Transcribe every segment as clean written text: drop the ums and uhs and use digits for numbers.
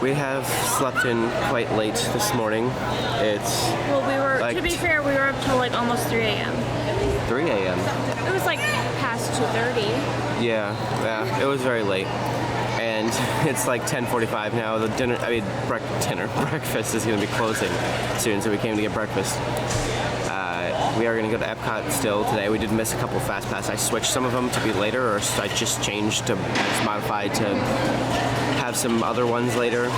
We have slept in quite late this morning. It's Well, we were, like to be fair, we were up till like almost 3 a.m. 3 a.m. It was like past 2:30. Yeah, it was very late. And it's like 10:45 now. The breakfast is going to be closing soon, so we came to get breakfast. We are going to go to Epcot still today. We did miss a couple fast pass. I switched some of them to be later, or I just changed to modified to have some other ones later,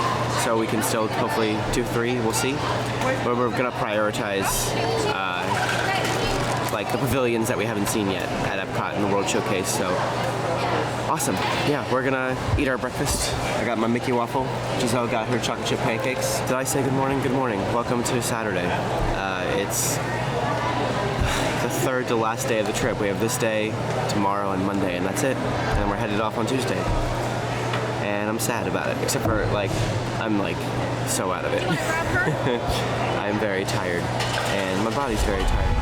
so we can still hopefully do 3. We'll see. But we're going to prioritize like the pavilions that we haven't seen yet at Epcot in the World Showcase. So awesome. Yeah, we're gonna eat our breakfast. I got my Mickey waffle. Giselle got her chocolate chip pancakes. Did I say good morning? Good morning. Welcome to Saturday. It's the third to last day of the trip. We have this day, tomorrow, and Monday, and that's it. And then we're headed off on Tuesday. And I'm sad about it, except for I'm so out of it. I'm very tired, and my body's very tired.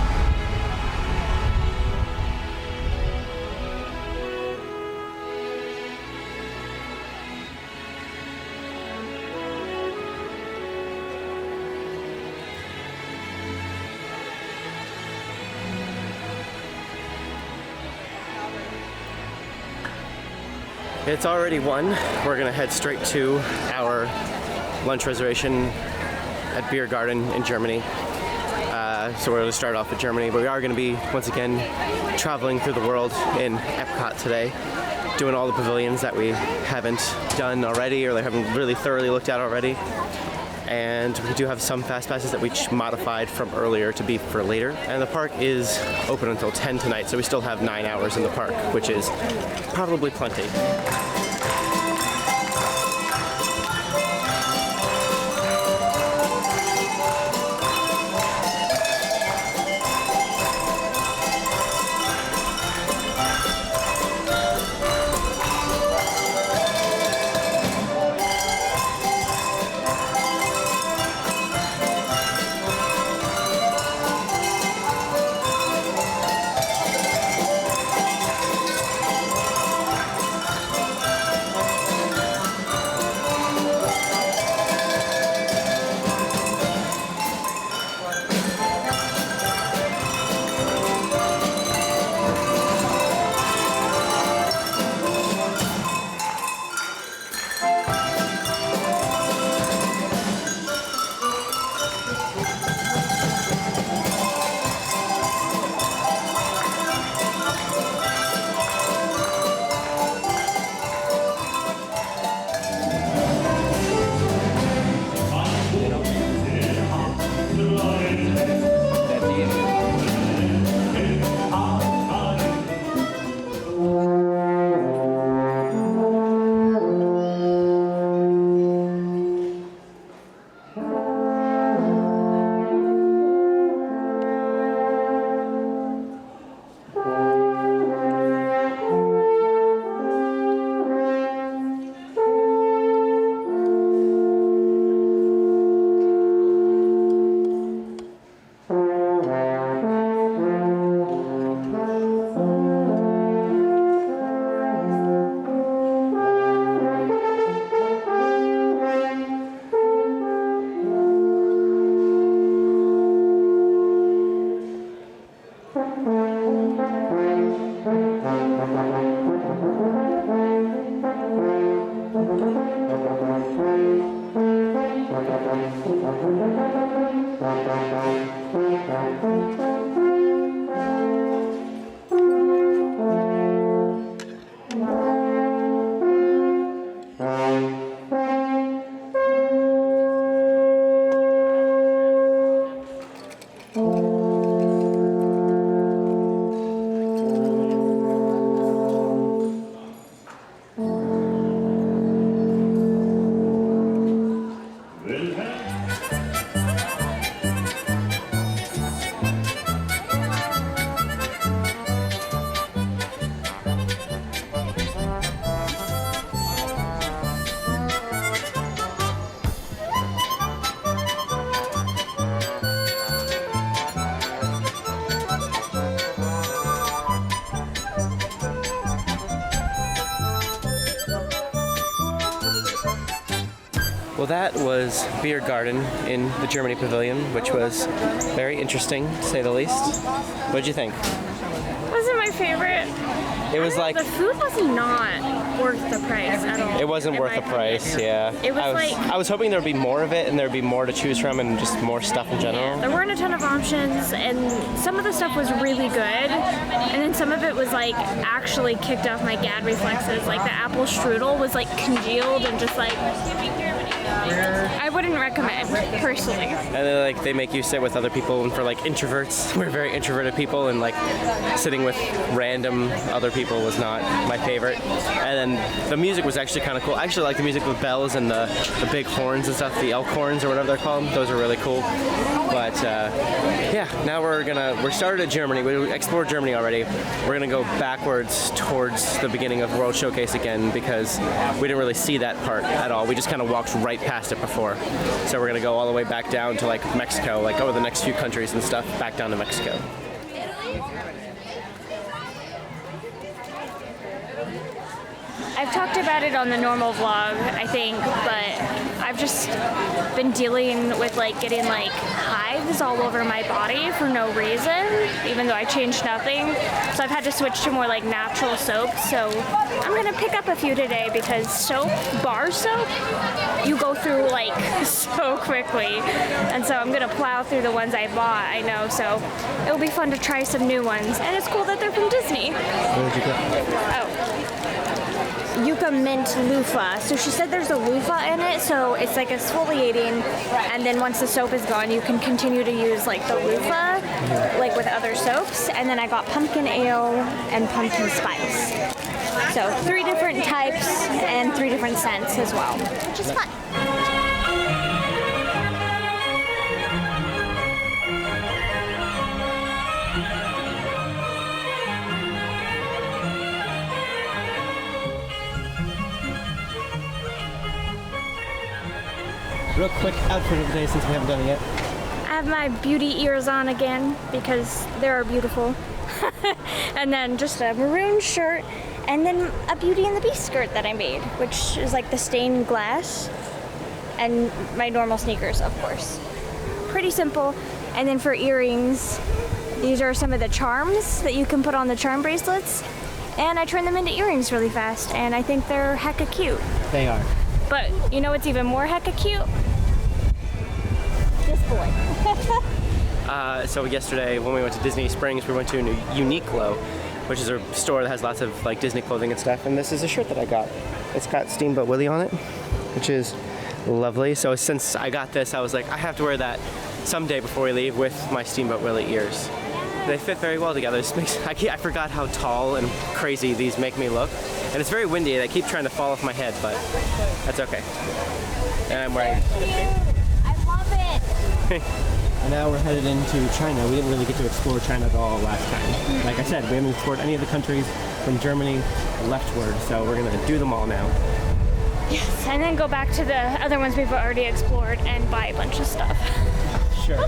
It's already 1. We're gonna head straight to our lunch reservation at Biergarten in Germany. So we're gonna start off with Germany, but we are gonna be, once again, traveling through the world in Epcot today, doing all the pavilions that we haven't done already, or haven't really thoroughly looked at already. And we do have some fast passes that we modified from earlier to be for later. And the park is open until 10 tonight, so we still have 9 hours in the park, which is probably plenty. that was Biergarten in the Germany Pavilion, which was very interesting, to say the least. What did you think? Wasn't my favorite. It was like... The food was not worth the price at all. It wasn't in worth my the price, opinion. yeah. It was I was hoping there would be more of it and there would be more to choose from and just more stuff in general. There weren't a ton of options, and some of the stuff was really good, and then some of it was like actually kicked off my gag reflexes. Like the apple strudel was like congealed and just like... I wouldn't recommend, personally. And then like they make you sit with other people, and for like introverts, we're very introverted people, and like sitting with random other people was not my favorite. And then the music was actually kind of cool. I actually like the music with bells and the big horns and stuff, the elk horns or whatever they're called. Those are really cool. But yeah, now we're started at Germany. We explored Germany already. We're gonna go backwards towards the beginning of World Showcase again because we didn't really see that part at all. We just kind of walked right past it before. So we're gonna go all the way back down to like Mexico, like over the next few countries and stuff, back down to Mexico. I've talked about it on the normal vlog, I think, but I've just been dealing with like getting like hives all over my body for no reason, even though I changed nothing. So I've had to switch to more like natural soap. So I'm gonna pick up a few today because soap, bar soap, you go through like so quickly. And so I'm gonna plow through the ones I bought, I know. So it'll be fun to try some new ones. And it's cool that they're from Disney. What did you get? Oh. Yucca mint loofah. So she said there's a loofah in it, so it's like exfoliating, and then once the soap is gone, you can continue to use like the loofah, like with other soaps. And then I got pumpkin ale and pumpkin spice. So 3 different types and 3 different scents as well, which is fun. Real quick outfit of the day since we haven't done it yet. I have my beauty ears on again because they're beautiful. And then just a maroon shirt and then a Beauty and the Beast skirt that I made, which is like the stained glass, and my normal sneakers, of course. Pretty simple. And then for earrings, these are some of the charms that you can put on the charm bracelets, and I turn them into earrings really fast, and I think they're hecka cute. They are. But you know what's even more hecka cute? This boy. So yesterday when we went to Disney Springs, we went to Uniqlo, which is a store that has lots of like Disney clothing and stuff, and this is a shirt that I got. It's got Steamboat Willie on it, which is lovely. So since I got this, I was like, I have to wear that someday before we leave with my Steamboat Willie ears. They fit very well together. This makes, I forgot how tall and crazy these make me look. And it's very windy and I keep trying to fall off my head, but that's okay. And I'm wearing... I love it. And now we're headed into China. We didn't really get to explore China at all last time. Like I said, we haven't explored any of the countries from Germany leftward, so we're gonna do them all now. Yes, and then go back to the other ones we've already explored and buy a bunch of stuff. Sure.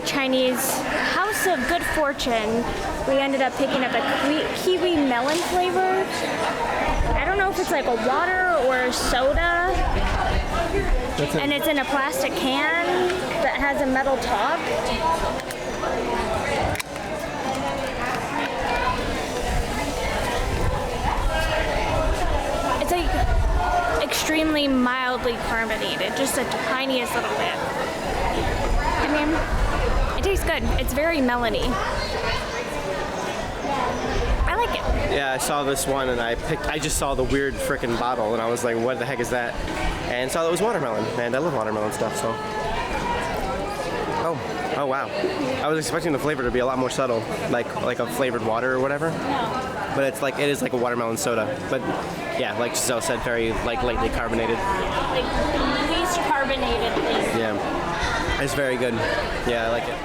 a Chinese house of good fortune. We ended up picking up a kiwi melon flavor. I don't know if it's like a water or a soda. And it's in a plastic can that has a metal top. It's like extremely mildly carbonated, just the tiniest little bit. I mean, it tastes good. It's very melony. I like it. Yeah, I saw this one and I just saw the weird frickin' bottle and I was like, what the heck is that? And saw that it was watermelon, and I love watermelon stuff, so. Oh wow. I was expecting the flavor to be a lot more subtle, like a flavored water or whatever. No. But it is like a watermelon soda. But yeah, like Giselle said, very like lightly carbonated. Like least carbonated flavor. Yeah. It's very good. Yeah, I like it.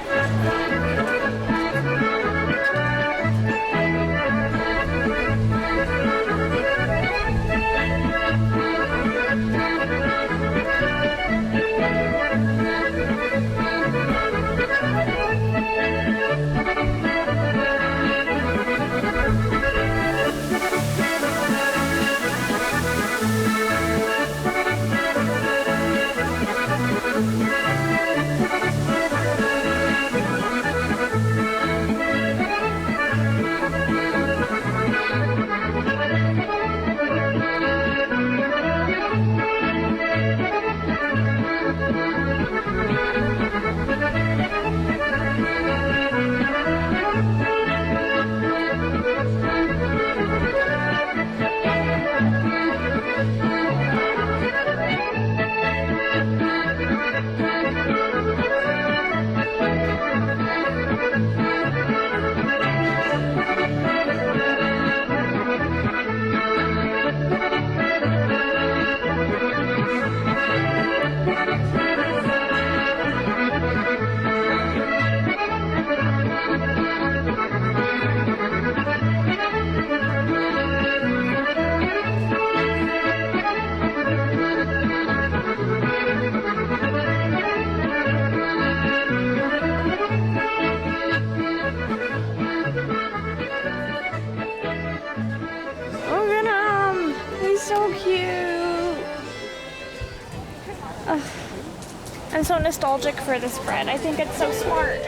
I'm so nostalgic for this bread. I think it's so smart.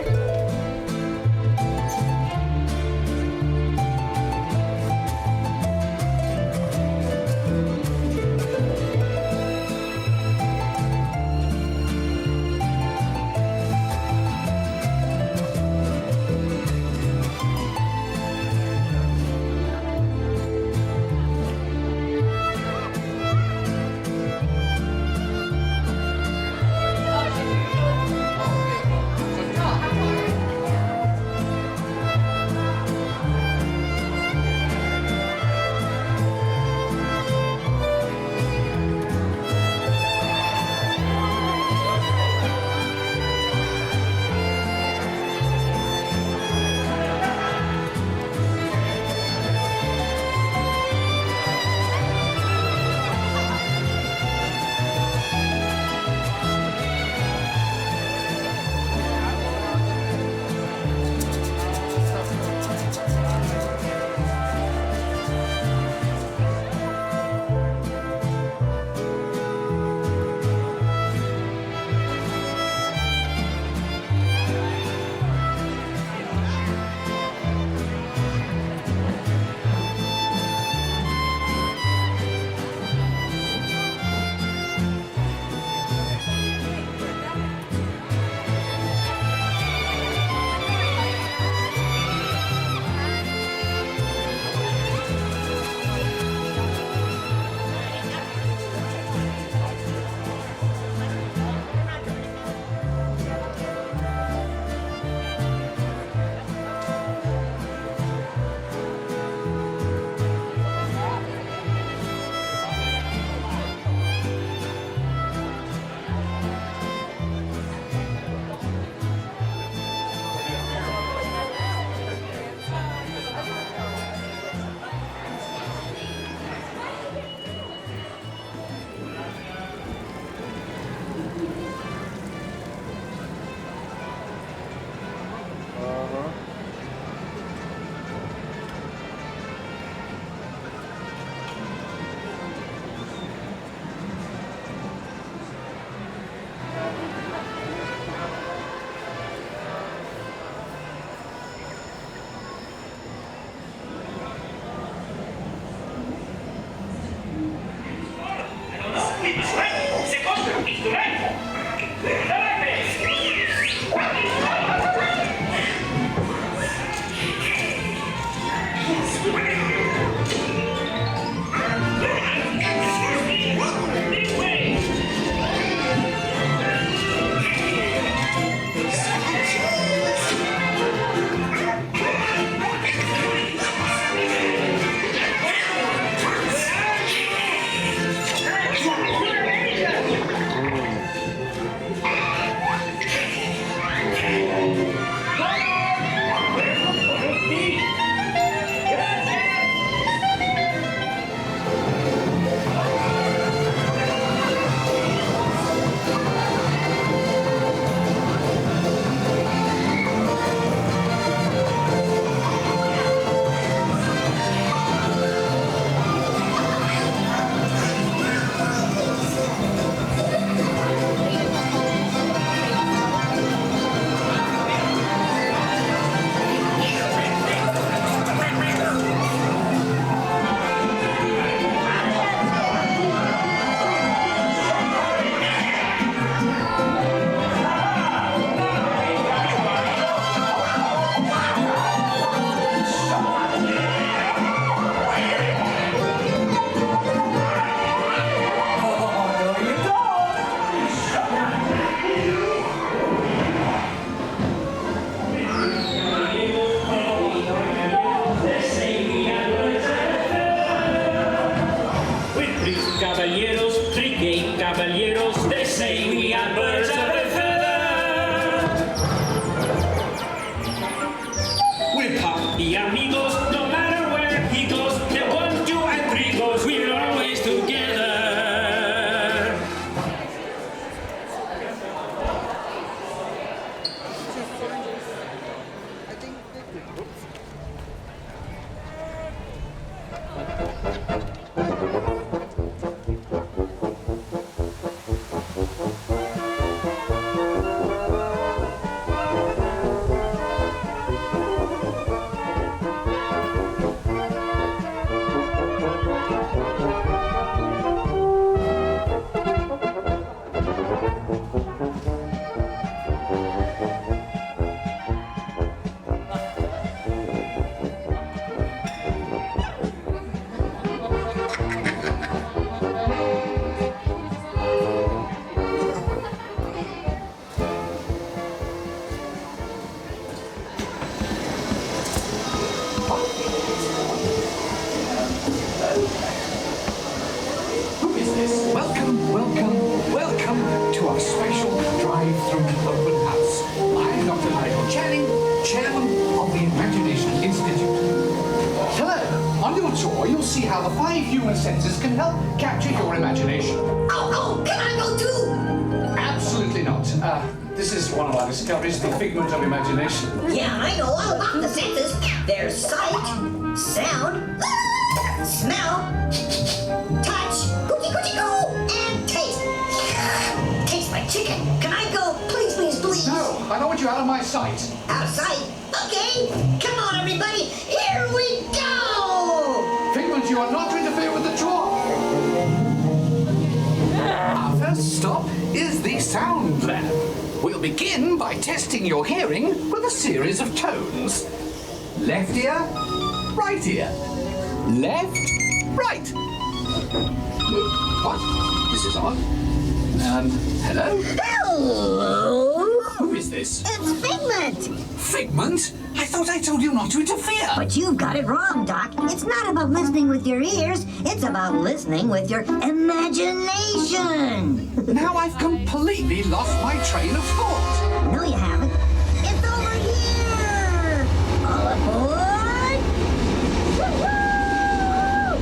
You'll see how the 5 human senses can help capture your imagination. Oh, can I go too? Absolutely not. This is one of our discoveries, the figment of imagination. Yeah, I know all about the senses. There's sight, sound, smell, touch, coochie-coochie-coo, and taste. Tastes like chicken. Can I go? Please, please, please. No, I don't want you out of my sight. Out of sight? Okay. Come on, everybody. Here we go. Figment, you are not to interfere with the tour. Our first stop is the sound lab. We'll begin by testing your hearing with a series of tones. Left ear, right ear. Left, right. What? This is odd. Hello? Hello. Who is this? It's Figment. Figment? I thought I told you not to interfere. But you've got it wrong, Doc. It's not about listening with your ears. It's about listening with your imagination. Now I've completely lost my train of thought. No, you haven't. It's over here. All aboard. Woo-hoo!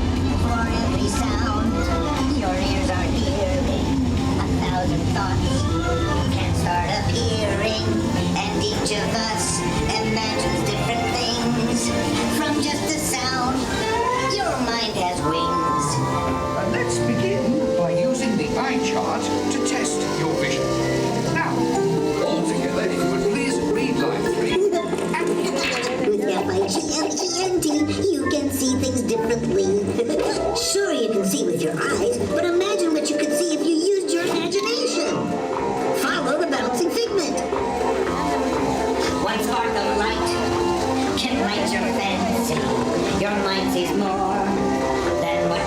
For every sound your ears are hearing, 1,000 thoughts can start appearing, and each of us imagines different things. From just a sound, your mind has wings. Let's begin by using the eye chart to test your vision. Now, all together, if you would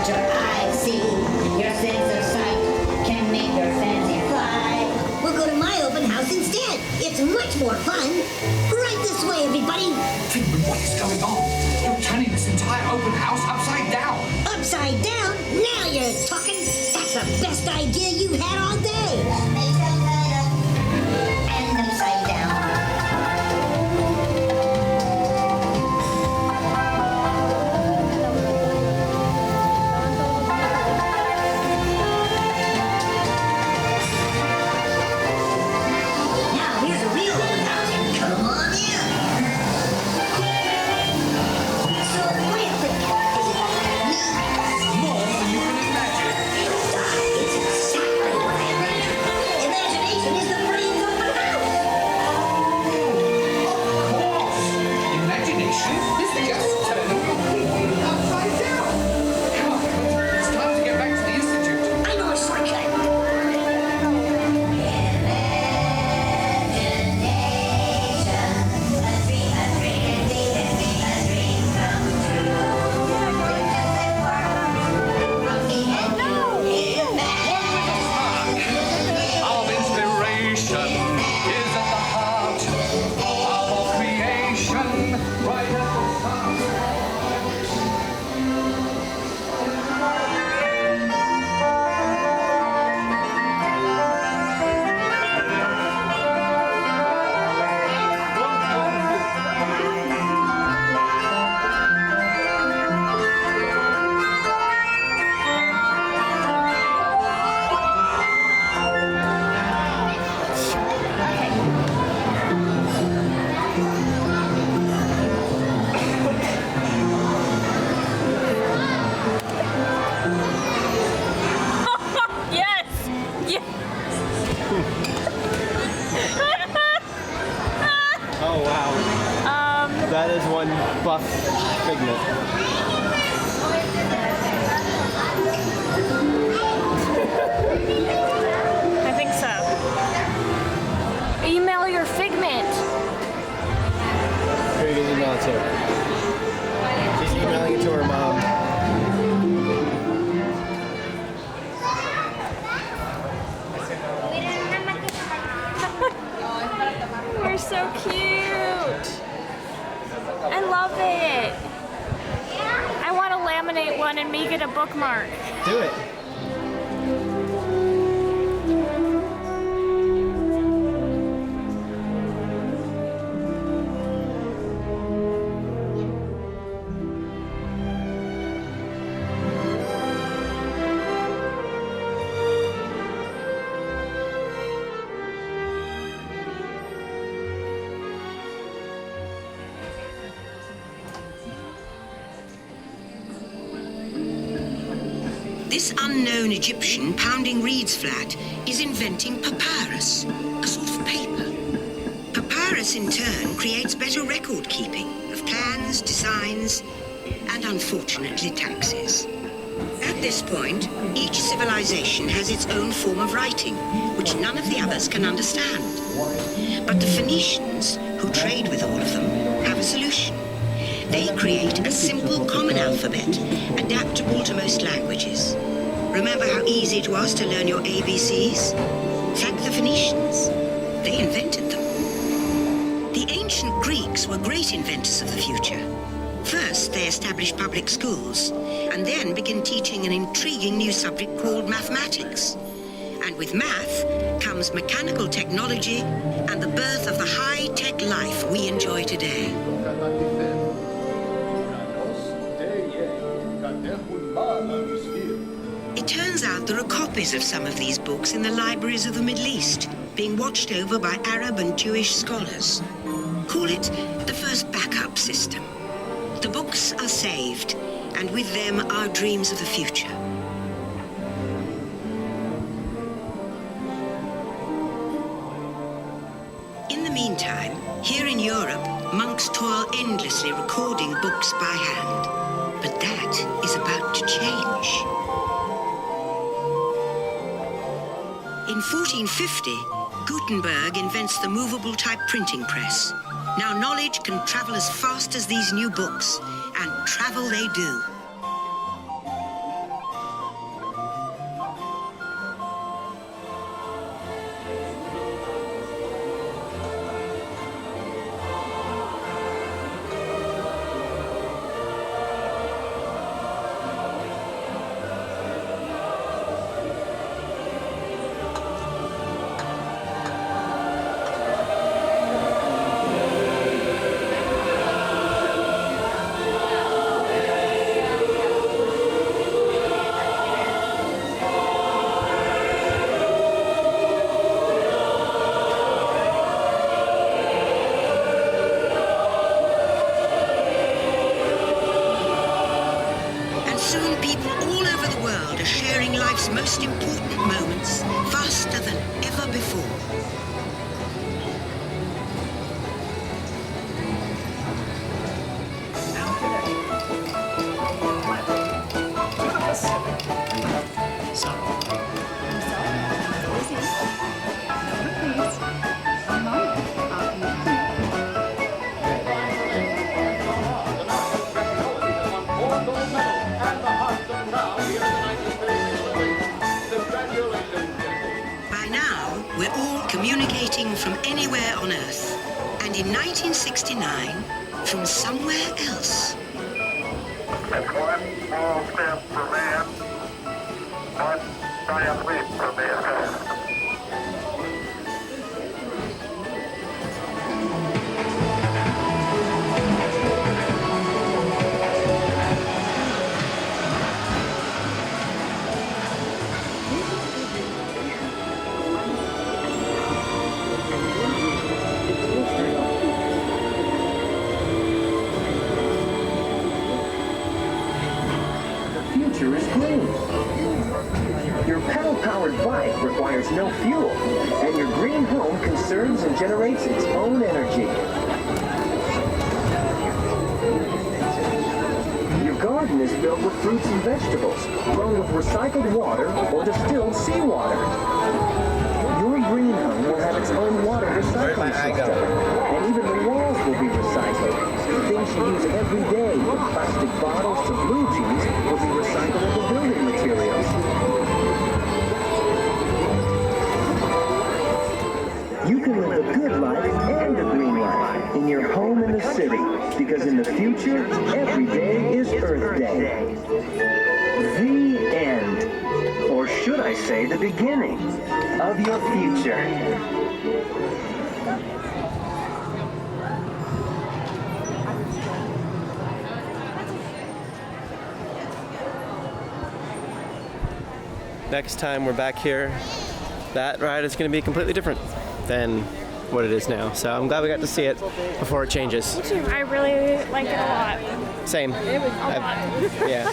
what your eyes see. Your sense of sight can make your fancy fly. We'll go to my open house instead. It's much more fun. Right this way, everybody. Figment, what is going on? You're turning this entire open house upside down. Upside down? Now you're talking. That's the best idea you've had all day. And upside down. Now here's a real open house. Come on in. So what do you think? Is it neat? More than you can imagine. It's exactly what I meant. Imagination is the brain's open house. Of course. Imagination is just turning your thinking upside down. Come on, it's time to get back to the Institute. I know a shortcut. Our inspiration is at the heart of our creation, right at the start. Yes! Yes! Oh wow. That is one buff figment. I think so. Email your figment. Who are you gonna email it to? She's emailing it to her mom. You're so cute. I love it. I want to laminate one and make it a bookmark. Do it. This unknown Egyptian pounding reeds flat is inventing papyrus, a sort of paper. Papyrus, in turn, creates better record keeping of plans, designs, and unfortunately taxes. At this point, each civilization has its own form of writing, which none of the others can understand. But the Phoenicians, who trade with all of them, have a solution. They create a simple common alphabet, adaptable to most languages. Remember how easy it was to learn your ABCs? Thank the Phoenicians. They invented them. The ancient Greeks were great inventors of the future. First, they established public schools, and then began teaching an intriguing new subject called mathematics. And with math comes mechanical technology and the birth of the high-tech life we enjoy today. It turns out there are copies of some of these books in the libraries of the Middle East, being watched over by Arab and Jewish scholars. Call it the first backup system. The books are saved, and with them our dreams of the future. In the meantime, here in Europe, monks toil endlessly recording books by hand. But that is about to change. In 1450, Gutenberg invents the movable type printing press. Now knowledge can travel as fast as these new books, and travel they do. people all over the world are sharing life's most important moments faster than ever before. By now, we're all communicating from anywhere on Earth. And in 1969, from somewhere else. It's one small step for man, one giant leap for mankind. Future is green. Your pedal-powered bike requires no fuel, and your green home conserves and generates its own energy. Your garden is filled with fruits and vegetables, grown with recycled water or distilled seawater. Your green home will have its own water recycling system, and even the walls will be recycled. Things you use every day, from plastic bottles to blue jeans, will be recycled into building materials. You can live a good life and a green life in your home in the city, because in the future, every day is Earth Day. The end, or should I say the beginning, of your future. Next time we're back here, that ride is going to be completely different than what it is now. So I'm glad we got to see it before it changes. I really like it a lot. Same. A lot. Yeah.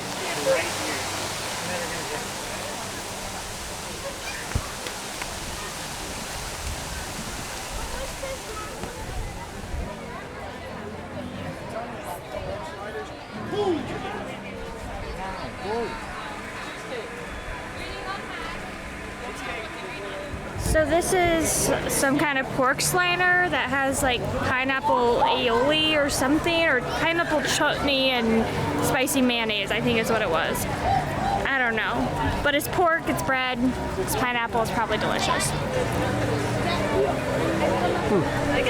So this is some kind of pork slainer that has like pineapple aioli or something, or pineapple chutney and spicy mayonnaise, I think is what it was. I don't know. But it's pork, it's bread, it's pineapple, it's probably delicious.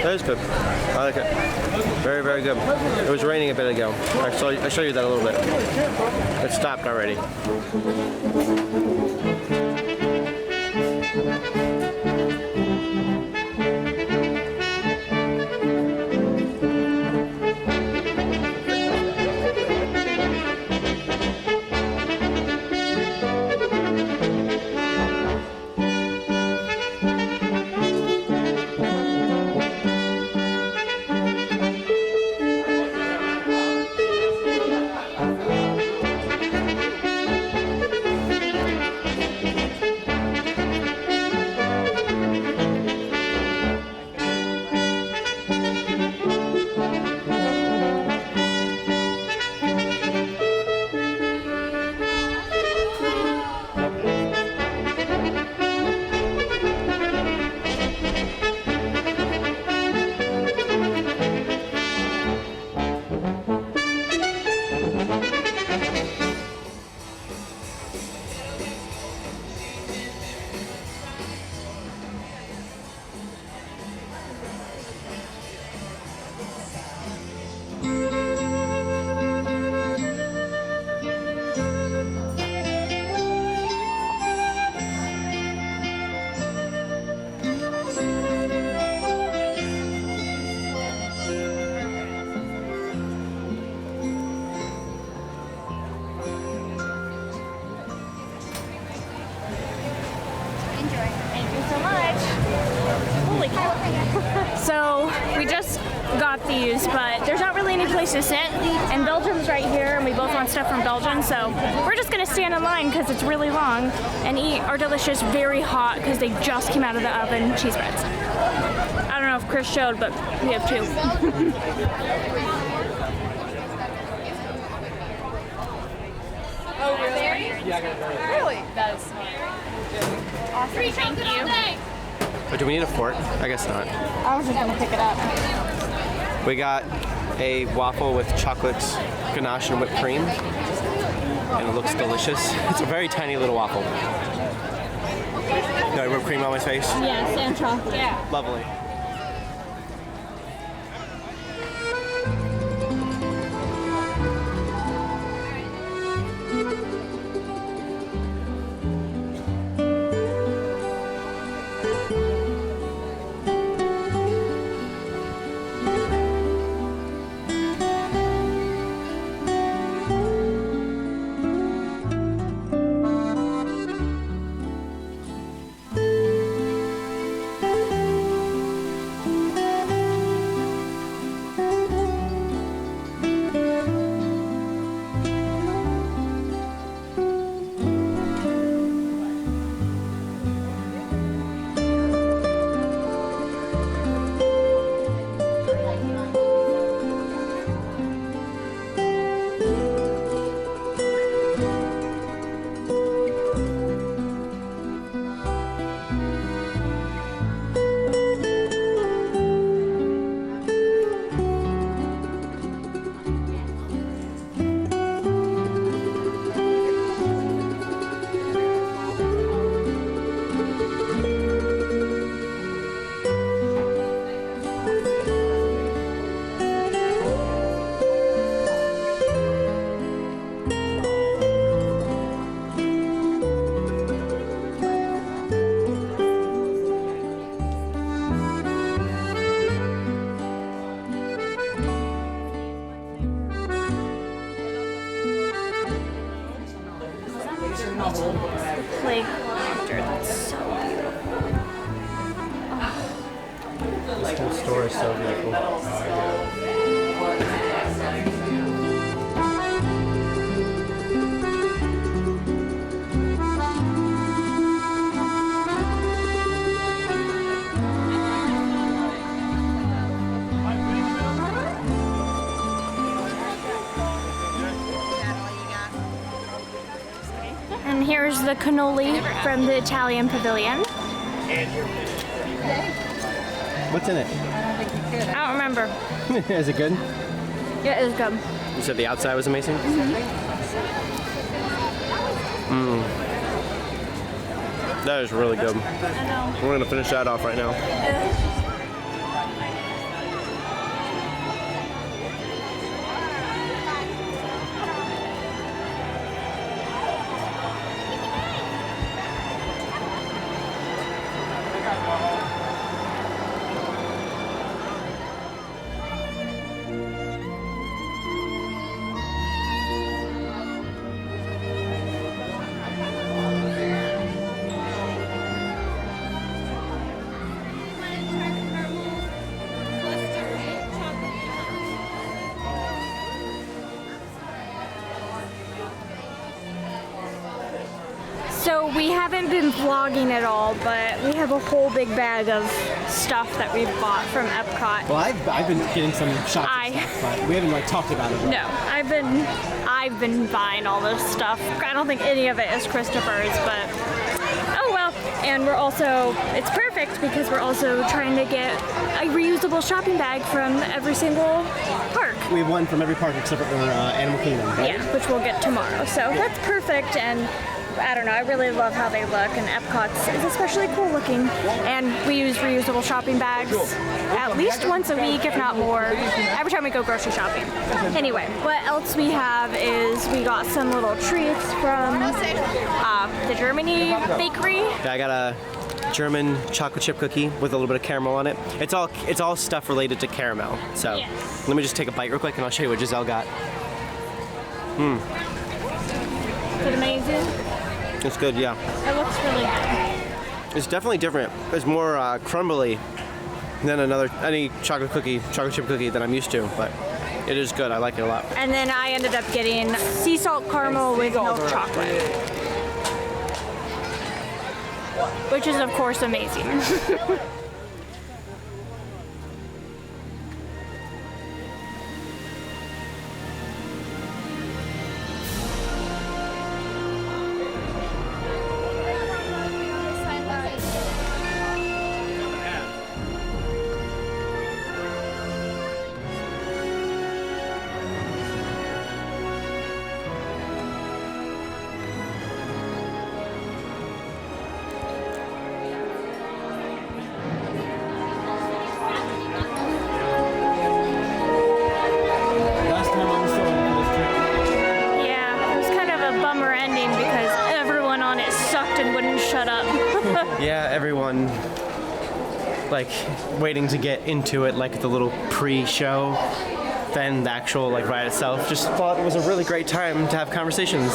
That is good. I like it. Very, very good. It was raining a bit ago. I show you that a little bit. It stopped already. Thank you so much. Holy cow. So we just got these, but there's not really any place to sit. And Belgium's right here, and we both want stuff from Belgium, so we're just gonna stand in line because it's really long and eat our delicious, very hot, because they just came out of the oven, cheese breads. I don't know if Chris showed, but we have 2. Oh, really? Really? That is smart. Awesome, thank you. But do we need a fork? I guess not. I was just gonna pick it up. We got a waffle with chocolate ganache and whipped cream. And it looks delicious. It's a very tiny little waffle. Got whipped cream on my face. Yes, and chocolate. Yeah. Lovely. Plague monster, that's so beautiful. This whole store is so beautiful. And here's the cannoli from the Italian pavilion. What's in it? I don't remember. Is it good? Yeah, it was good. You said the outside was amazing? That is really good. I know. We're gonna finish that off right now. So we haven't been vlogging at all, but we have a whole big bag of stuff that we've bought from Epcot. Well, I've been getting some shots and stuff, but we haven't like talked about it. No, I've been buying all this stuff. I don't think any of it is Christopher's, but oh well. And we're also, it's perfect because we're also trying to get a reusable shopping bag from every single park. We have one from every park except for Animal Kingdom, right? Yeah, which we'll get tomorrow. So that's perfect, and I don't know, I really love how they look, and Epcot's is especially cool looking. And we use reusable shopping bags at least once a week, if not more, every time we go grocery shopping. Anyway, what else we have is we got some little treats from the Germany bakery. Yeah, I got a German chocolate chip cookie with a little bit of caramel on it. It's all stuff related to caramel. So Yes. let me just take a bite real quick and I'll show you what Giselle got. Is it amazing? It's good, yeah. It looks really good. It's definitely different. It's more crumbly than any chocolate chip cookie that I'm used to, but it is good. I like it a lot. And then I ended up getting sea salt caramel with milk chocolate, which is of course amazing. Last time I was Soarin for this trip. Yeah, it was kind of a bummer ending because everyone on it sucked and wouldn't shut up. Yeah, everyone like waiting to get into it, like the little pre-show, then the actual like ride itself. Just thought it was a really great time to have conversations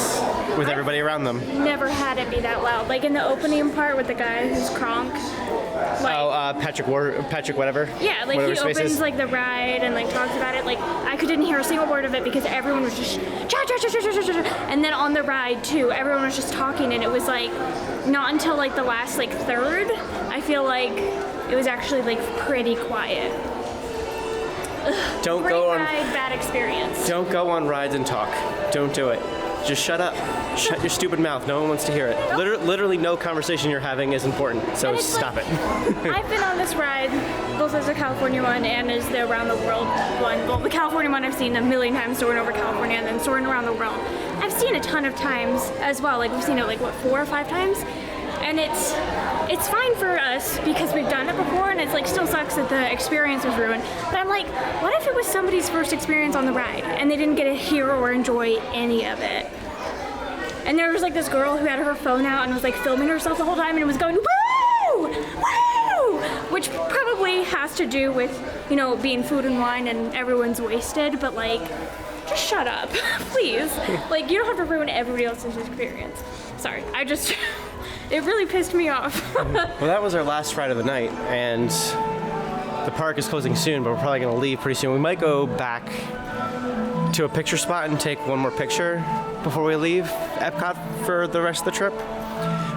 with everybody around them. Never had it be that loud. Like in the opening part with the guy who's Kronk. Like, Patrick, whatever. yeah, like whatever he his face opens is. like the ride and like talks about it. Like I didn't hear a single word of it because everyone was just cha cha cha cha cha cha cha. And then on the ride too, everyone was just talking, and it was like not until like the last like third, I feel like it was actually like pretty quiet. Don't Great go on. ride, bad experience. Don't go on rides and talk. Don't do it. Just shut up. Shut your stupid mouth. No one wants to hear it. Literally no conversation you're having is important, so And it's stop like- it. I've been on this ride, both as a California one and as the around the world one. Well, the California one I've seen a million times, soaring over California, and then soaring around the world. I've seen a ton of times as well. Like we've seen it like what, 4 or 5 times, and it's fine for us because we've done it before, and it's like still sucks that the experience was ruined. But I'm like, what if it was somebody's first experience on the ride and they didn't get to hear or enjoy any of it? And there was like this girl who had her phone out and was like filming herself the whole time, and it was going woo, woo, which probably has to do with, you know, being food and wine and everyone's wasted. But like, just shut up, please. Like, you don't have to ruin everybody else's experience. Sorry, it really pissed me off. Well, that was our last ride of the night, and the park is closing soon, but we're probably going to leave pretty soon. We might go back to a picture spot and take one more picture before we leave Epcot for the rest of the trip.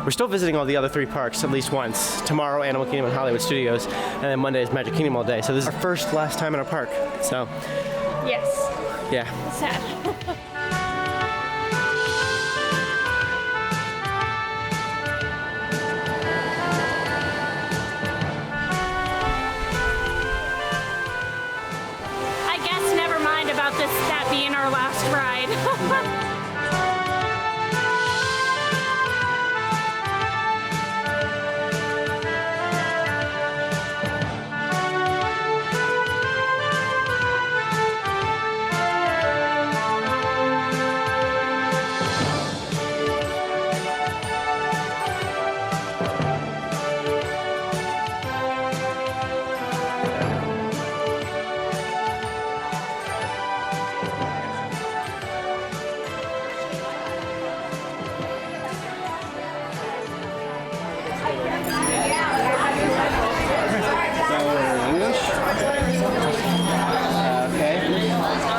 We're still visiting all the other 3 parks at least once. Tomorrow, Animal Kingdom and Hollywood Studios, and then Monday is Magic Kingdom all day. So this is our last time in a park. So, Yes, yeah. sad. I guess never mind about that being our last ride.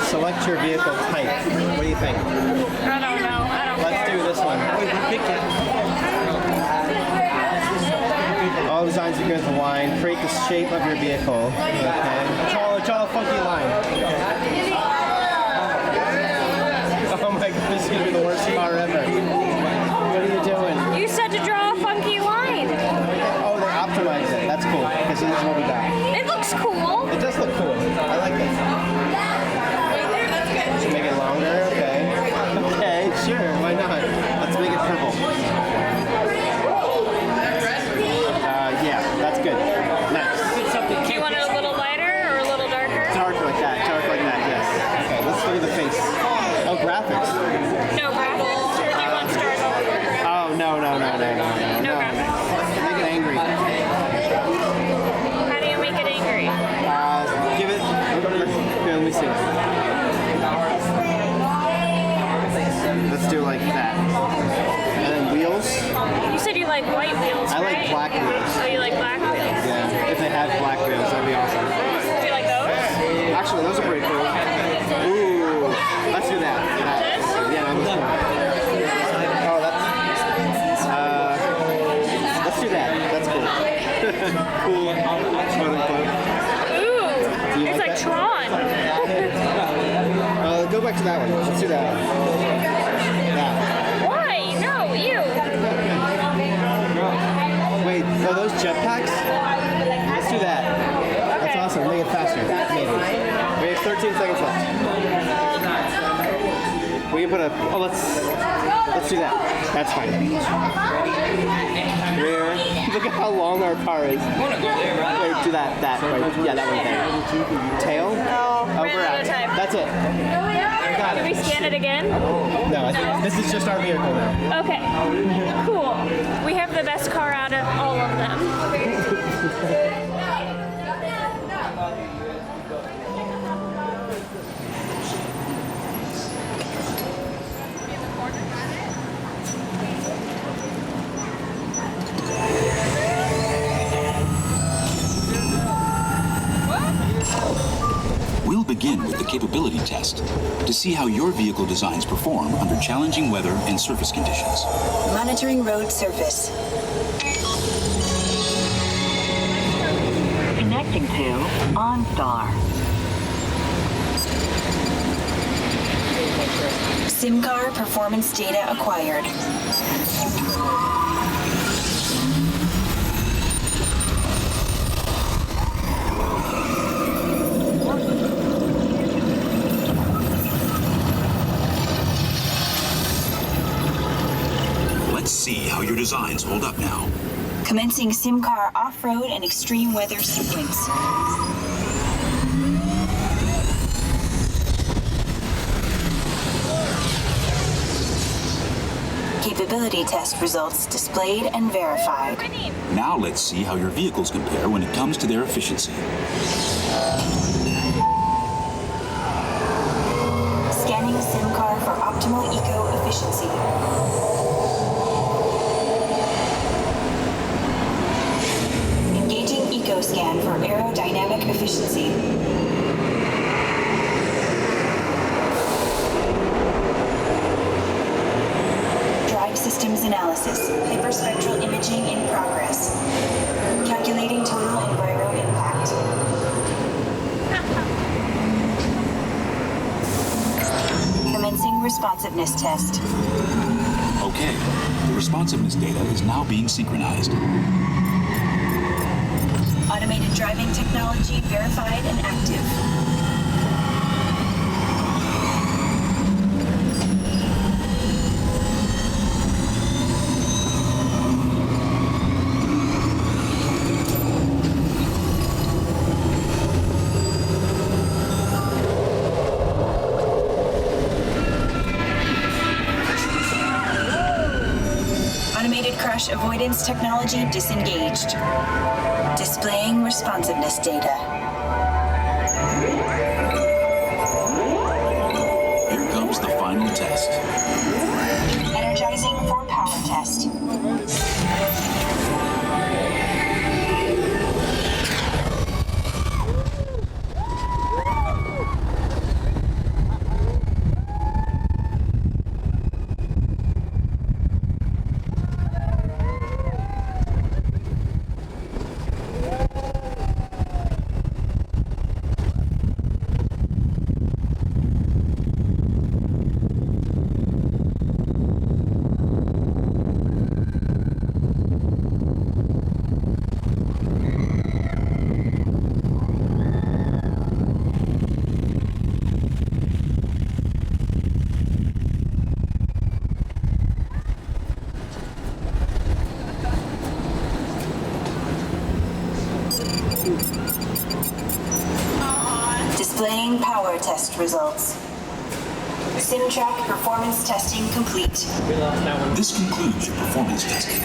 Select your vehicle type. What do you think? I don't know. I don't Let's do this one. All designs are good with the line. Create the shape of your vehicle. Okay. It's all a funky line. Oh my god, this is gonna be the worst car ever. What are you doing? You said to draw a funky line. Oh, they optimized it. That's cool. Okay, so this is what we got. It looks cool. It does look cool. I like it. Make it longer, okay. Okay, sure, why not? Let's make it purple. Yeah, that's good. Next. Do you want it a little lighter or a little darker? Dark like that, yes. Okay, let's look at the face. Oh, graphics. No graphics. Or do you want stars all over? Oh, no. No graphics. Make it angry. How do you make it angry? Give it, here, let me see. Let's do like that. And then wheels. You said you like white wheels, I right? like black wheels. Oh, you like black wheels? Yeah. if they have black wheels, that'd be awesome. Do you like those? Actually, those are pretty cool. Ooh, let's do that. Yeah, that looks cool. Oh, that's. Let's do that. That's cool. Cool. Ooh, it's like Tron. Go back to that one. Let's do that one. That. Why? No, you. Wait, are those jetpacks? Let's do that. That's awesome. Make it faster. Maybe. We have 13 seconds left. We can put a. Oh, let's do that. That's fine. Rear. Look at how long our car is. Wait, do that. Right. Yeah, that one there. Tail. Oh, We're ran out out. of time. That's it. Got Can we scan it again? No, I think this is just our vehicle now. Okay. Cool. We have the best car out of all of them. We'll begin with the capability test to see how your vehicle designs perform under challenging weather and surface conditions. Monitoring road surface. Connecting to OnStar. SIMCAR performance data acquired. Let's see how your designs hold up now. Commencing SIMCAR off-road and extreme weather sequence. Capability test results displayed and verified. Now let's see how your vehicles compare when it comes to their efficiency. Scanning SIMCAR for optimal eco-efficiency. Engaging EcoScan for aerodynamic efficiency. Drive systems analysis. Hyperspectral imaging in progress. Calculating total enviro impact. Commencing responsiveness test. Okay, the responsiveness data is now being synchronized. Automated driving technology verified and active. Automated crash avoidance technology disengaged. Displaying responsiveness data. Here comes the final test. Energizing for power test. Displaying power test results. SimTrack performance testing complete. This concludes your performance testing.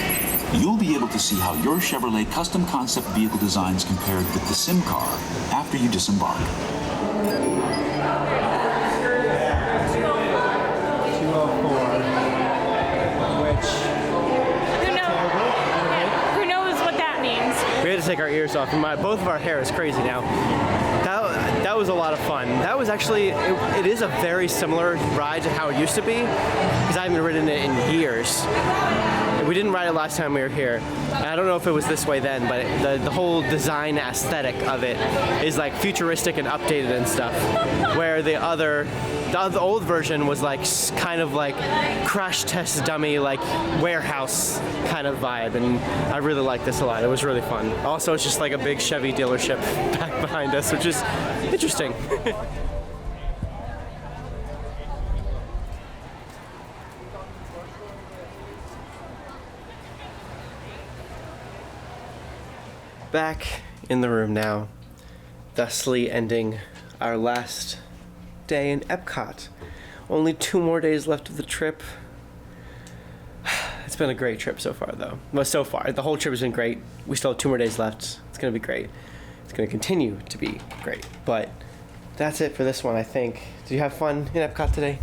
You'll be able to see how your Chevrolet custom concept vehicle designs compared with the SimCar after you disembark. 204. Which... Who knows what that means? We had to take our ears off. And both of our hair is crazy now. That was a lot of fun. That was actually, it is a very similar ride to how it used to be, because I haven't ridden it in years. We didn't ride it last time we were here. I don't know if it was this way then, but the whole design aesthetic of it is like futuristic and updated and stuff. Where the old version was like kind of like crash test dummy, like warehouse kind of vibe, and I really like this a lot. It was really fun. Also, it's just like a big Chevy dealership back behind us, which is interesting. Back in the room now, thusly ending our last day in Epcot. Only 2 more days left of the trip. It's been a great trip so far, though. Well, so far. The whole trip has been great. We still have 2 more days left. It's going to be great. It's going to continue to be great. But that's it for this one, I think. Did you have fun in Epcot today?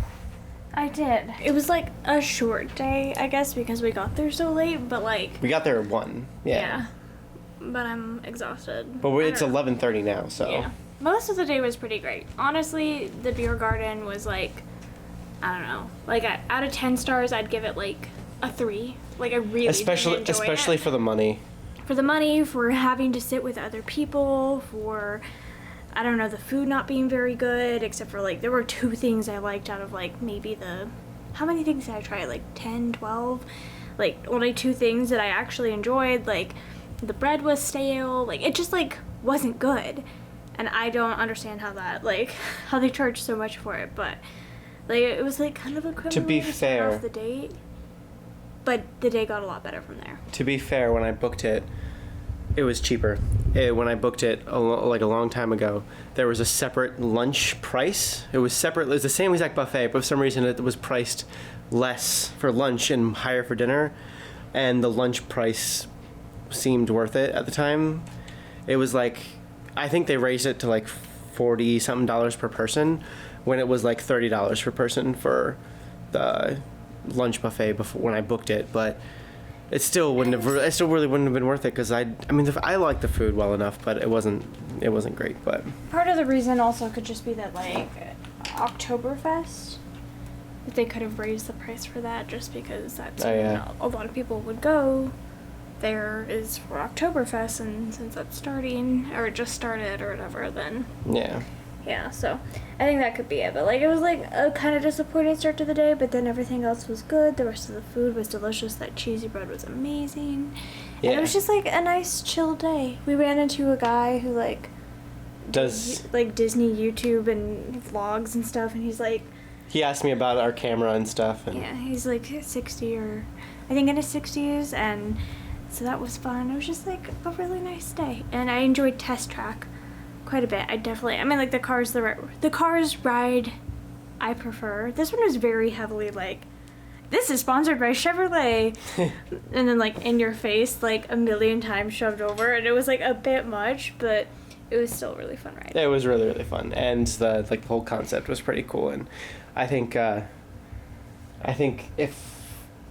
I did. It was like a short day, I guess, because we got there so late, but like... We got there at 1. Yeah. But I'm exhausted. But it's 11:30 now, so... Yeah. Most of the day was pretty great. Honestly, the Biergarten was like, I don't know. Like, out of 10 stars, I'd give it like a 3. Like, I really did enjoy it. For the money. For the money, for having to sit with other people, for... I don't know, the food not being very good, except for like, there were 2 things I liked out of like maybe the... How many things did I try? Like 10, 12? Like, only 2 things that I actually enjoyed. Like, the bread was stale. Like, it just like wasn't good. And I don't understand how that, like, how they charge so much for it. But, like, it was like kind of a criminal To be way to fair... start off the date. But the day got a lot better from there. To be fair, when I booked it, it was cheaper. When I booked it like a long time ago, there was a separate lunch price. It was separate. It was the same exact buffet, but for some reason it was priced less for lunch and higher for dinner. And the lunch price seemed worth it at the time. It was like, I think they raised it to like $40-something per person, when it was like $30 per person for the lunch buffet before when I booked it. But it still really wouldn't have been worth it, because I liked the food well enough, but it wasn't great. But part of the reason also could just be that like Oktoberfest, if they could have raised the price for that, just because that's when a lot of people would go. There is for Oktoberfest, and since that's starting, or it just started or whatever, then yeah, so I think that could be it. But like, it was like a kind of disappointing start to the day, but then everything else was good. The rest of the food was delicious. That cheesy bread was amazing. And it was just like a nice chill day. We ran into a guy who like does like Disney YouTube and vlogs and stuff, and he's like, he asked me about our camera and stuff, and he's like 60 or I think in his 60s, and so that was fun. It was just like a really nice day, and I enjoyed Test Track quite a bit. Like the Cars ride I prefer. This one was very heavily like, this is sponsored by Chevrolet, and then like in your face like a million times shoved over, and it was like a bit much, but it was still a really fun ride. It was really, really fun, and the whole concept was pretty cool. And I think if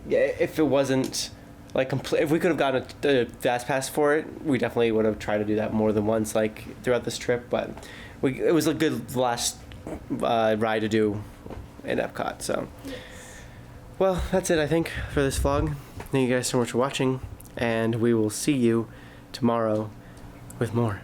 it wasn't like if we could have gotten a fast pass for it, we definitely would have tried to do that more than once, like throughout this trip. But it was a good last ride to do in Epcot. So, well, that's it, I think, for this vlog. Thank you guys so much for watching, and we will see you tomorrow with more.